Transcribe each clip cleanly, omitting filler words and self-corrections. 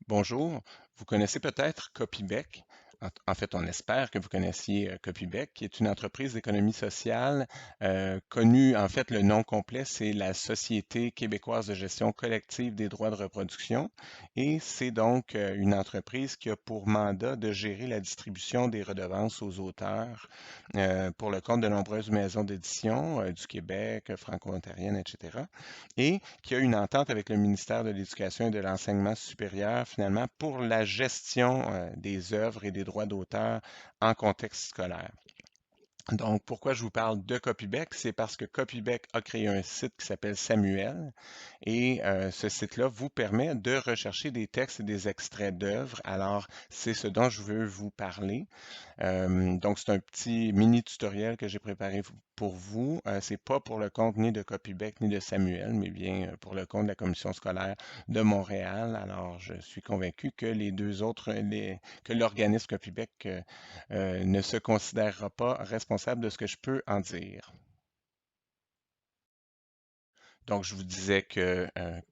Bonjour, vous connaissez peut-être Copybec. En fait, on espère que vous connaissiez Copybec, qui est une entreprise d'économie sociale connue. En fait, le nom complet, c'est la Société québécoise de gestion collective des droits de reproduction. Et c'est donc une entreprise qui a pour mandat de gérer la distribution des redevances aux auteurs pour le compte de nombreuses maisons d'édition du Québec, franco-ontarienne, etc. Et qui a une entente avec le ministère de l'Éducation et de l'Enseignement supérieur, finalement, pour la gestion des œuvres et des droits d'auteur en contexte scolaire. Donc, pourquoi je vous parle de Copybec? C'est parce que Copybec a créé un site qui s'appelle Samuel et ce site-là vous permet de rechercher des textes et des extraits d'œuvres. Alors, c'est ce dont je veux vous parler. Donc, c'est un petit mini tutoriel que j'ai préparé pour vous. C'est pas pour le compte ni de Copybec ni de Samuel, mais bien pour le compte de la Commission scolaire de Montréal. Alors, je suis convaincu que les deux autres, que l'organisme Copybec ne se considérera pas responsable de ce que je peux en dire. Donc, je vous disais que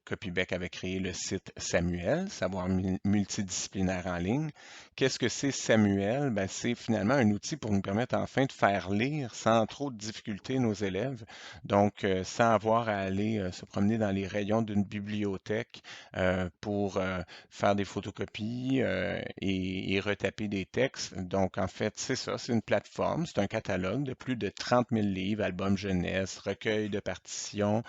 Copybec avait créé le site Samuel, savoir multidisciplinaire en ligne. Qu'est-ce que c'est Samuel? Ben, c'est finalement un outil pour nous permettre enfin de faire lire sans trop de difficulté nos élèves. Donc, sans avoir à aller se promener dans les rayons d'une bibliothèque pour faire des photocopies et retaper des textes. Donc, en fait, c'est ça, c'est une plateforme, c'est un catalogue de plus de 30 000 livres, albums jeunesse, recueils de partitions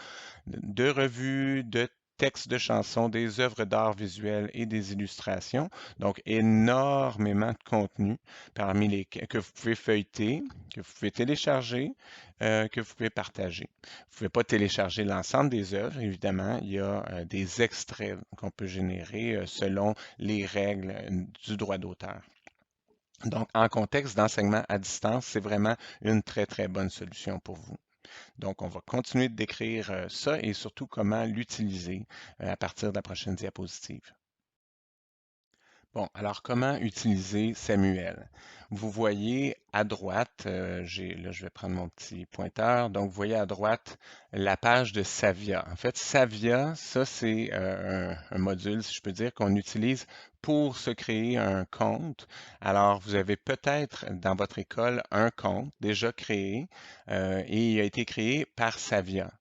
de revues, de textes de chansons, des œuvres d'art visuel et des illustrations. Donc, énormément de contenu parmi les que vous pouvez feuilleter, que vous pouvez télécharger, que vous pouvez partager. Vous ne pouvez pas télécharger l'ensemble des œuvres, évidemment. Il y a des extraits qu'on peut générer selon les règles du droit d'auteur. Donc, en contexte d'enseignement à distance, c'est vraiment une très, très bonne solution pour vous. Donc, on va continuer de décrire ça et surtout comment l'utiliser à partir de la prochaine diapositive. Bon, alors comment utiliser Samuel? Vous voyez à droite, là je vais prendre mon petit pointeur, donc vous voyez à droite la page de Savia. En fait, Savia, ça c'est un module, si je peux dire, qu'on utilise pour se créer un compte. Alors, vous avez peut-être dans votre école un compte déjà créé et il a été créé par Savia.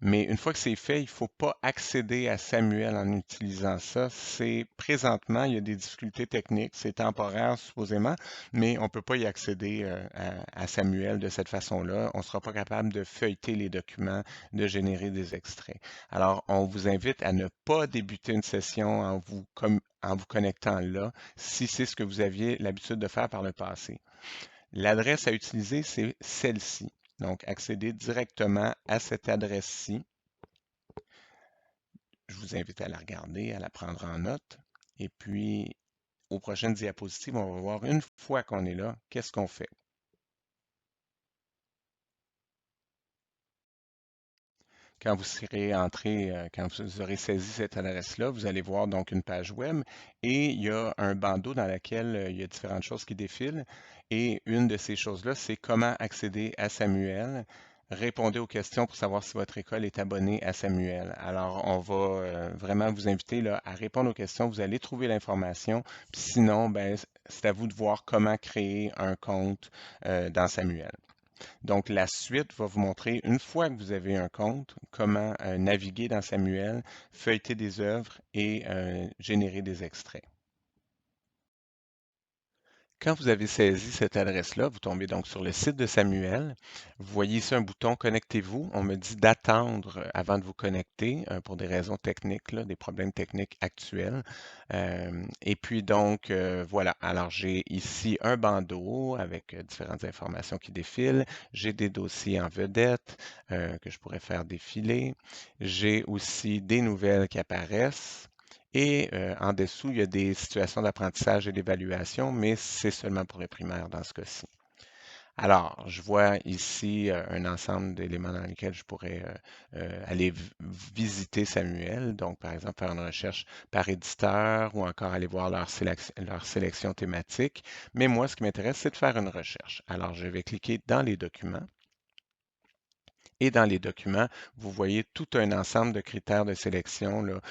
Mais une fois que c'est fait, il ne faut pas accéder à Samuel en utilisant ça. C'est présentement, il y a des difficultés techniques, c'est temporaire supposément, mais on ne peut pas y accéder à Samuel de cette façon-là. On ne sera pas capable de feuilleter les documents, de générer des extraits. Alors, on vous invite à ne pas débuter une session en vous connectant là, si c'est ce que vous aviez l'habitude de faire par le passé. L'adresse à utiliser, c'est celle-ci. Donc, accéder directement à cette adresse-ci. Je vous invite à la regarder, à la prendre en note. Et puis, aux prochaines diapositives, on va voir une fois qu'on est là, qu'est-ce qu'on fait. Quand vous serez entré, quand vous aurez saisi cette adresse-là, vous allez voir donc une page web et il y a un bandeau dans lequel il y a différentes choses qui défilent. Et une de ces choses-là, c'est comment accéder à Samuel. Répondez aux questions pour savoir si votre école est abonnée à Samuel. Alors, on va vraiment vous inviter là, à répondre aux questions. Vous allez trouver l'information. Puis sinon, ben, c'est à vous de voir comment créer un compte dans Samuel. Donc, la suite va vous montrer, une fois que vous avez un compte, comment naviguer dans Samuel, feuilleter des œuvres et générer des extraits. Quand vous avez saisi cette adresse-là, vous tombez donc sur le site de Samuel. Vous voyez ici un bouton Connectez-vous. On me dit d'attendre avant de vous connecter pour des raisons techniques, là, des problèmes techniques actuels. Et puis donc, voilà. Alors, j'ai ici un bandeau avec différentes informations qui défilent. J'ai des dossiers en vedette que je pourrais faire défiler. J'ai aussi des nouvelles qui apparaissent. Et en dessous, il y a des situations d'apprentissage et d'évaluation, mais c'est seulement pour les primaires dans ce cas-ci. Alors, je vois ici un ensemble d'éléments dans lesquels je pourrais aller visiter Samuel. Donc, par exemple, faire une recherche par éditeur ou encore aller voir leur sélection thématique. Mais moi, ce qui m'intéresse, c'est de faire une recherche. Alors, je vais cliquer dans les documents Et dans les documents, vous voyez tout un ensemble de critères de sélection là,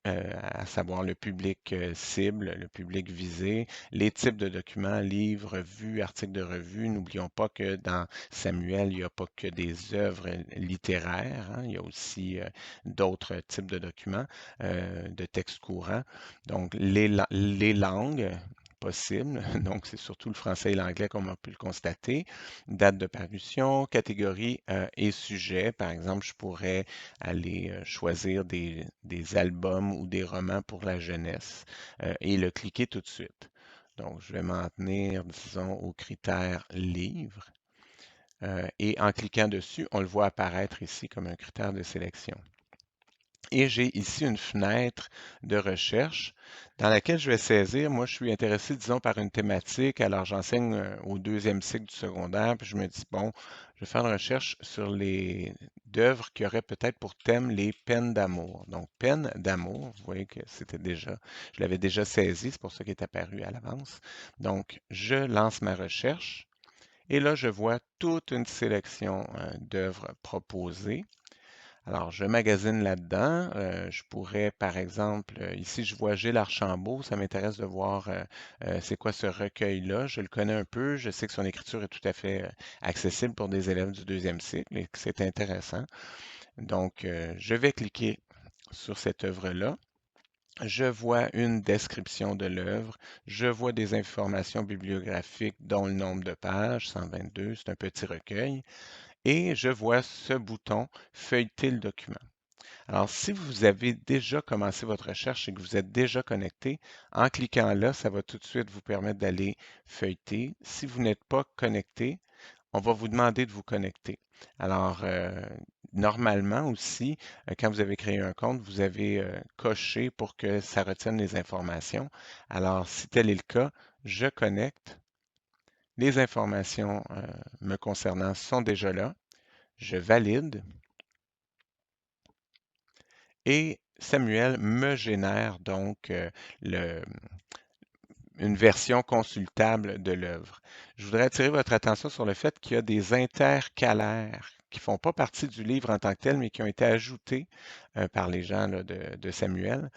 à savoir le public cible, le public visé, les types de documents, livres, revues, articles de revue. N'oublions pas que dans Samuel, il n'y a pas que des œuvres littéraires, hein, il y a aussi d'autres types de documents, de textes courants. Donc, les langues possibles, donc c'est surtout le français et l'anglais comme on a pu le constater, date de parution, catégorie et sujet. Par exemple, je pourrais aller choisir des albums ou des romans pour la jeunesse et le cliquer tout de suite. Donc, je vais m'en tenir, disons, au critère livre. Et en cliquant dessus, on le voit apparaître ici comme un critère de sélection. Et j'ai ici une fenêtre de recherche dans laquelle je vais saisir. Moi, je suis intéressé, disons, par une thématique. Alors, j'enseigne au deuxième cycle du secondaire, puis je me dis, bon, je vais faire une recherche sur les d'œuvres qui auraient peut-être pour thème les peines d'amour. Donc, peine d'amour, vous voyez que c'était déjà, je l'avais déjà saisi, c'est pour ça qu'il est apparu à l'avance. Donc, je lance ma recherche et là, je vois toute une sélection d'œuvres proposées. Alors, je magasine là-dedans. Je pourrais, par exemple, ici, je vois Gilles Archambault. Ça m'intéresse de voir c'est quoi ce recueil-là. Je le connais un peu. Je sais que son écriture est tout à fait accessible pour des élèves du deuxième cycle et que c'est intéressant. Donc, je vais cliquer sur cette œuvre-là. Je vois une description de l'œuvre. Je vois des informations bibliographiques, dont le nombre de pages, 122. C'est un petit recueil. Et je vois ce bouton Feuilleter le document. Alors, si vous avez déjà commencé votre recherche et que vous êtes déjà connecté, en cliquant là, ça va tout de suite vous permettre d'aller feuilleter. Si vous n'êtes pas connecté, on va vous demander de vous connecter. Alors, normalement aussi, quand vous avez créé un compte, vous avez coché pour que ça retienne les informations. Alors, si tel est le cas, je connecte. Les informations me concernant sont déjà là. Je valide. Et Samuel me génère donc une version consultable de l'œuvre. Je voudrais attirer votre attention sur le fait qu'il y a des intercalaires qui ne font pas partie du livre en tant que tel, mais qui ont été ajoutés par les gens là, de Samuel.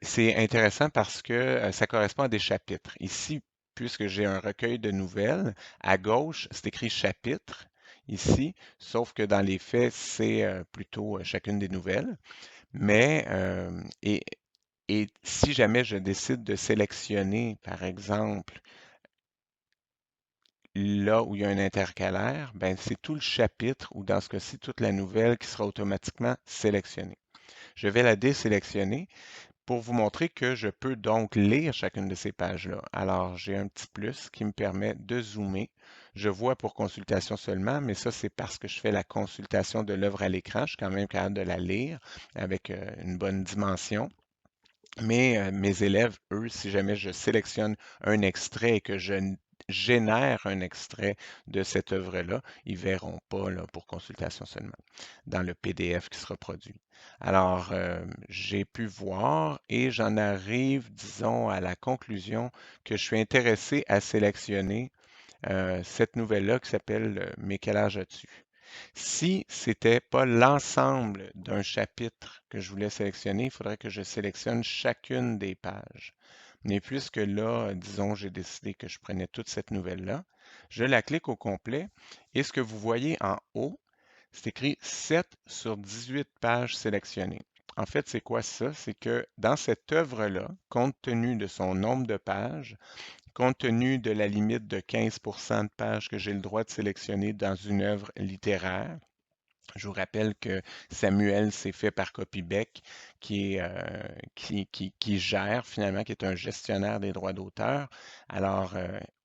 C'est intéressant parce que ça correspond à des chapitres. Ici, puisque j'ai un recueil de nouvelles, à gauche, c'est écrit chapitre ici, sauf que dans les faits, c'est plutôt chacune des nouvelles. Mais, et si jamais je décide de sélectionner, par exemple, là où il y a un intercalaire, ben c'est tout le chapitre ou dans ce cas-ci, toute la nouvelle qui sera automatiquement sélectionnée. Je vais la désélectionner pour vous montrer que je peux donc lire chacune de ces pages-là. Alors, j'ai un petit plus qui me permet de zoomer. Je vois pour consultation seulement, mais ça, c'est parce que je fais la consultation de l'œuvre à l'écran. Je suis quand même capable de la lire avec une bonne dimension. Mais mes élèves, eux, si jamais je sélectionne un extrait et que génère un extrait de cette œuvre-là, ils ne verront pas là, pour consultation seulement dans le PDF qui sera produit. Alors, j'ai pu voir et j'en arrive, disons, à la conclusion que je suis intéressé à sélectionner cette nouvelle-là qui s'appelle Mais quel âge as-tu? Si c'était pas l'ensemble d'un chapitre que je voulais sélectionner, il faudrait que je sélectionne chacune des pages. Mais puisque là, disons, j'ai décidé que je prenais toute cette nouvelle-là, je la clique au complet et ce que vous voyez en haut, c'est écrit 7 sur 18 pages sélectionnées. En fait, c'est quoi ça? C'est que dans cette œuvre-là, compte tenu de son nombre de pages, compte tenu de la limite de 15% de pages que j'ai le droit de sélectionner dans une œuvre littéraire, je vous rappelle que Samuel, c'est fait par Copybec, qui gère finalement, qui est un gestionnaire des droits d'auteur. Alors,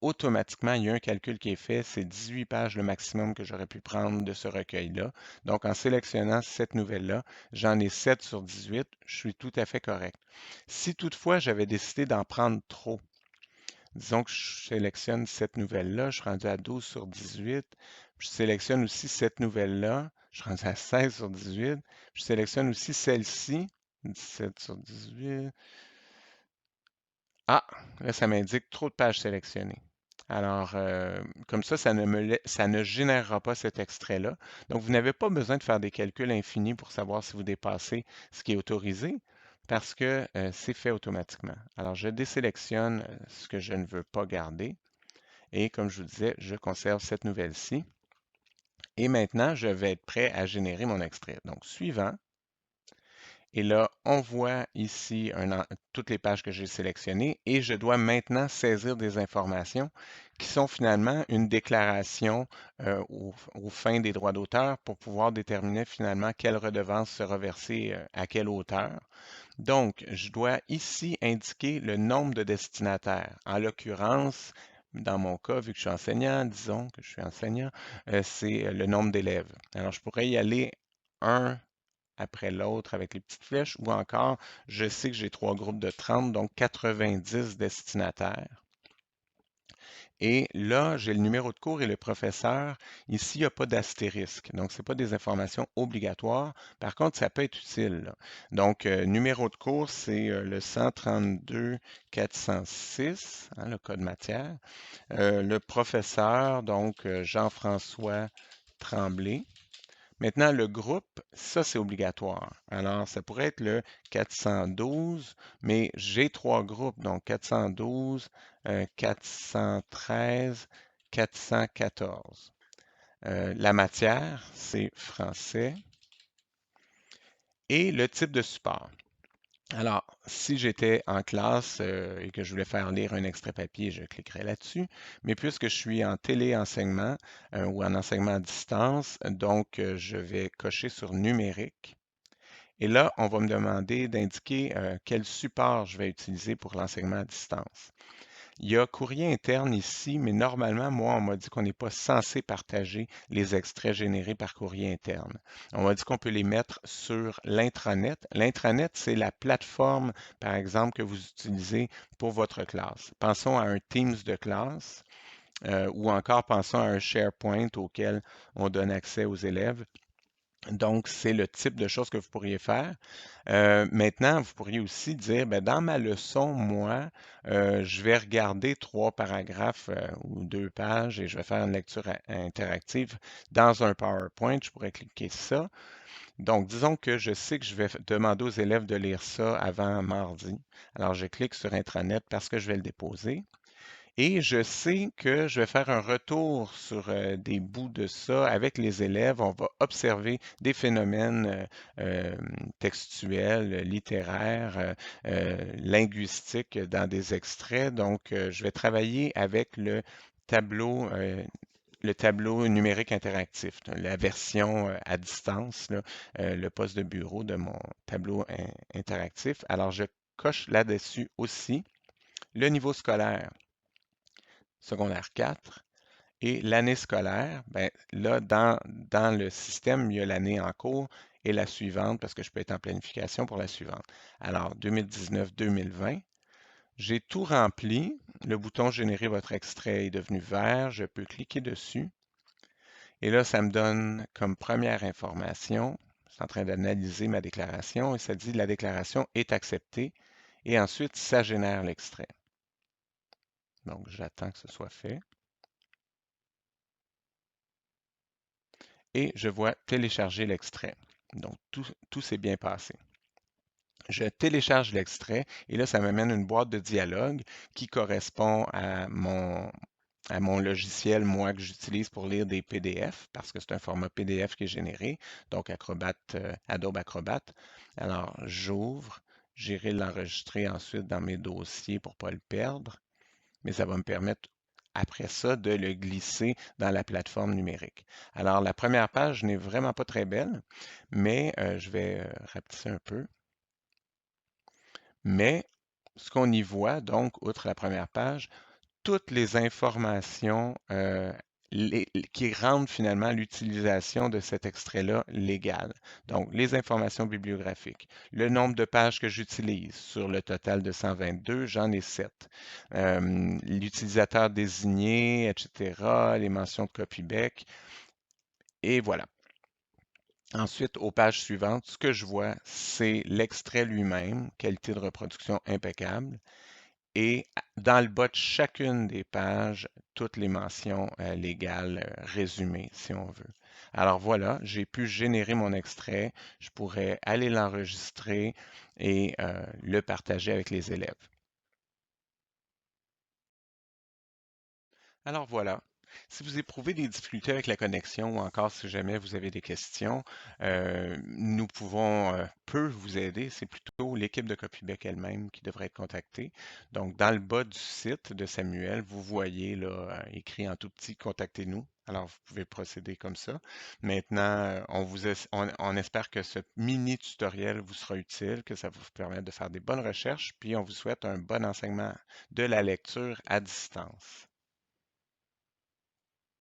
automatiquement, il y a un calcul qui est fait. C'est 18 pages le maximum que j'aurais pu prendre de ce recueil-là. Donc, en sélectionnant cette nouvelle-là, j'en ai 7 sur 18. Je suis tout à fait correct. Si toutefois j'avais décidé d'en prendre trop, disons que je sélectionne cette nouvelle-là, je suis rendu à 12 sur 18. Je sélectionne aussi cette nouvelle-là, je suis rendu à 16 sur 18. Je sélectionne aussi celle-ci, 17 sur 18. Ah, là, ça m'indique trop de pages sélectionnées. Alors, comme ça ne générera pas cet extrait-là. Donc, vous n'avez pas besoin de faire des calculs infinis pour savoir si vous dépassez ce qui est autorisé parce que c'est fait automatiquement. Alors, je désélectionne ce que je ne veux pas garder et comme je vous disais, je conserve cette nouvelle-ci. Et maintenant, je vais être prêt à générer mon extrait. Donc, suivant. Et là, on voit ici toutes les pages que j'ai sélectionnées et je dois maintenant saisir des informations qui sont finalement une déclaration aux fins des droits d'auteur pour pouvoir déterminer finalement quelle redevance sera versée à quel auteur. Donc, je dois ici indiquer le nombre de destinataires. En l'occurrence, dans mon cas, vu que je suis enseignant, disons que je suis enseignant, c'est le nombre d'élèves. Alors, je pourrais y aller un après l'autre avec les petites flèches, ou encore, je sais que j'ai trois groupes de 30, donc 90 destinataires. Et là, j'ai le numéro de cours et le professeur. Ici, il n'y a pas d'astérisque, donc ce n'est pas des informations obligatoires. Par contre, ça peut être utile, là. Donc, numéro de cours, c'est le 132 406, hein, le code matière. Le professeur, donc Jean-François Tremblay. Maintenant, le groupe, ça, c'est obligatoire. Alors, ça pourrait être le 412, mais j'ai trois groupes, donc 412, 413, 414. La matière, c'est français et le type de support. Alors, si j'étais en classe et que je voulais faire lire un extrait papier, je cliquerais là-dessus. Mais puisque je suis en téléenseignement ou en enseignement à distance, donc je vais cocher sur numérique. Et là, on va me demander d'indiquer quel support je vais utiliser pour l'enseignement à distance. Il y a courrier interne ici, mais normalement, moi, on m'a dit qu'on n'est pas censé partager les extraits générés par courrier interne. On m'a dit qu'on peut les mettre sur l'intranet. L'intranet, c'est la plateforme, par exemple, que vous utilisez pour votre classe. Pensons à un Teams de classe ou encore pensons à un SharePoint auquel on donne accès aux élèves. Donc, c'est le type de choses que vous pourriez faire. Maintenant, vous pourriez aussi dire, ben, dans ma leçon, moi, je vais regarder trois paragraphes ou deux pages et je vais faire une lecture interactive dans un PowerPoint. Je pourrais cliquer ça. Donc, disons que je sais que je vais demander aux élèves de lire ça avant mardi. Alors, je clique sur Intranet parce que je vais le déposer. Et je sais que je vais faire un retour sur des bouts de ça avec les élèves. On va observer des phénomènes textuels, littéraires, linguistiques dans des extraits. Donc, je vais travailler avec le tableau numérique interactif, la version à distance, là, le poste de bureau de mon tableau interactif. Alors, je coche là-dessus aussi le niveau scolaire secondaire 4. Et l'année scolaire, ben, là, dans le système, il y a l'année en cours et la suivante, parce que je peux être en planification pour la suivante. Alors, 2019-2020, j'ai tout rempli. Le bouton Générer votre extrait est devenu vert. Je peux cliquer dessus. Et là, ça me donne comme première information, c'est en train d'analyser ma déclaration et ça dit la déclaration est acceptée. Et ensuite, ça génère l'extrait. Donc, j'attends que ce soit fait. Et je vois télécharger l'extrait. Donc, tout s'est bien passé. Je télécharge l'extrait et là, ça m'amène une boîte de dialogue qui correspond à mon logiciel, moi, que j'utilise pour lire des PDF, parce que c'est un format PDF qui est généré, donc Adobe Acrobat. Alors, j'ouvre, j'irai l'enregistrer ensuite dans mes dossiers pour ne pas le perdre, mais ça va me permettre après ça de le glisser dans la plateforme numérique. Alors, la première page n'est vraiment pas très belle, mais je vais rapetisser un peu. Mais ce qu'on y voit, donc, outre la première page, toutes les informations qui rendent finalement l'utilisation de cet extrait-là légal. Donc, les informations bibliographiques, le nombre de pages que j'utilise. Sur le total de 122, j'en ai 7. L'utilisateur désigné, etc., les mentions de copyback, et voilà. Ensuite, aux pages suivantes, ce que je vois, c'est l'extrait lui-même, qualité de reproduction impeccable. et dans le bas de chacune des pages, toutes les mentions légales résumées, si on veut. Alors voilà, j'ai pu générer mon extrait, je pourrais aller l'enregistrer et le partager avec les élèves. Alors voilà. Si vous éprouvez des difficultés avec la connexion ou encore si jamais vous avez des questions, nous pouvons peu vous aider. C'est plutôt l'équipe de Copybec elle-même qui devrait être contactée. Donc, dans le bas du site de Samuel, vous voyez là, écrit en tout petit Contactez-nous. Alors, vous pouvez procéder comme ça. Maintenant, on espère que ce mini tutoriel vous sera utile, que ça vous permette de faire des bonnes recherches, puis on vous souhaite un bon enseignement de la lecture à distance.